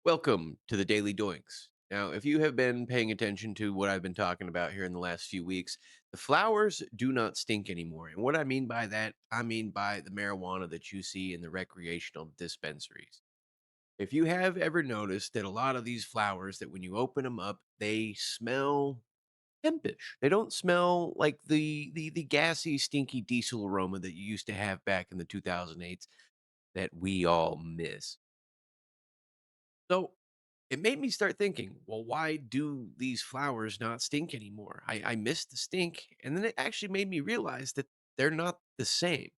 Welcome to the Daily Doinks. Now, if you have been paying attention to what I've been talking about here in the last few weeks, the flowers do not stink anymore. And what I mean by that, I mean by the marijuana that you see in the recreational dispensaries. If you have ever noticed that a lot of these flowers, that when you open them up, they smell hempish. They don't smell like the gassy, stinky diesel aroma that you used to have back in the 2008s that we all miss. So it made me start thinking, well, why do these flowers not stink anymore? I miss the stink. And then it actually made me realize that they're not the same.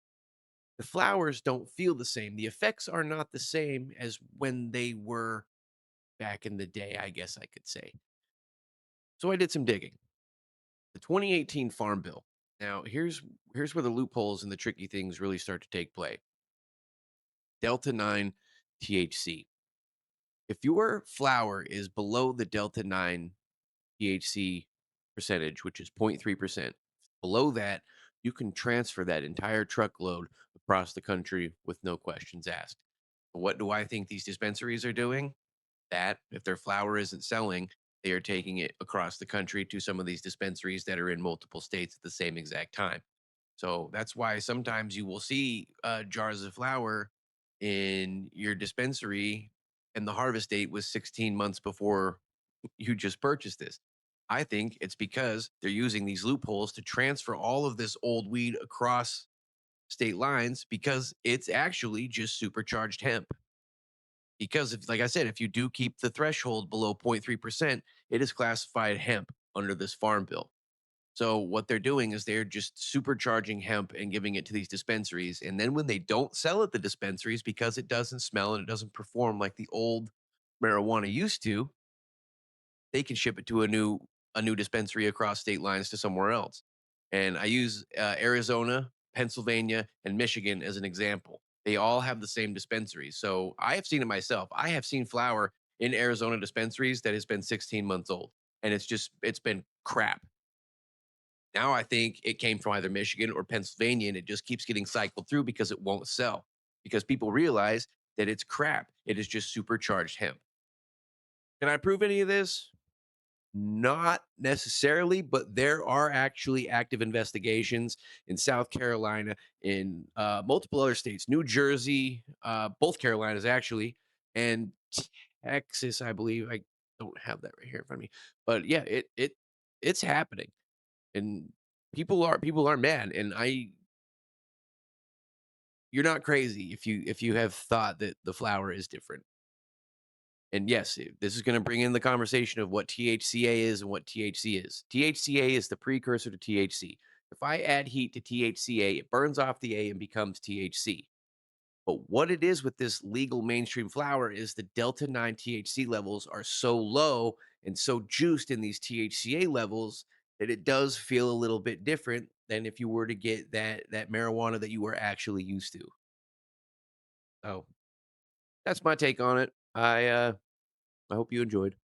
The flowers don't feel the same. The effects are not the same as when they were back in the day, I guess I could say. So I did some digging. The 2018 Farm Bill. Now, here's where the loopholes and the tricky things really start to take play. Delta 9 THC. If your flower is below the Delta 9 THC percentage, which is 0.3%. Below that, you can transfer that entire truckload across the country with no questions asked. What do I think these dispensaries are doing? That if their flower isn't selling, they are taking it across the country to some of these dispensaries that are in multiple states at the same exact time. So that's why sometimes you will see jars of flower in your dispensary, and the harvest date was 16 months before you just purchased this. I think it's because they're using these loopholes to transfer all of this old weed across state lines because it's actually just supercharged hemp. Because if, like I said, if you do keep the threshold below 0.3%, it is classified hemp under this farm bill. So what they're doing is they're just supercharging hemp and giving it to these dispensaries. And then when they don't sell at the dispensaries because it doesn't smell and it doesn't perform like the old marijuana used to, they can ship it to a new dispensary across state lines to somewhere else. And I use Arizona, Pennsylvania, and Michigan as an example. They all have the same dispensaries. So I have seen it myself. I have seen flower in Arizona dispensaries that has been 16 months old, and it's been crap. Now I think it came from either Michigan or Pennsylvania, and it just keeps getting cycled through because it won't sell, because people realize that it's crap. It is just supercharged hemp. Can I prove any of this? Not necessarily, but there are actually active investigations in South Carolina, in multiple other states, New Jersey, both Carolinas actually, and Texas, I believe. I don't have that right here in front of me, but yeah, it's happening, and people are mad. And you're not crazy if you have thought that the flower is different. And yes, this is going to bring in the conversation of what THCA is and what THC is. THCA is the precursor to THC. If I add heat to THCA, it burns off the A and becomes THC. But what it is with this legal mainstream flower is the Delta 9 THC levels are so low and so juiced in these THCA levels that it does feel a little bit different than if you were to get that marijuana that you were actually used to. So that's my take on it. I hope you enjoyed.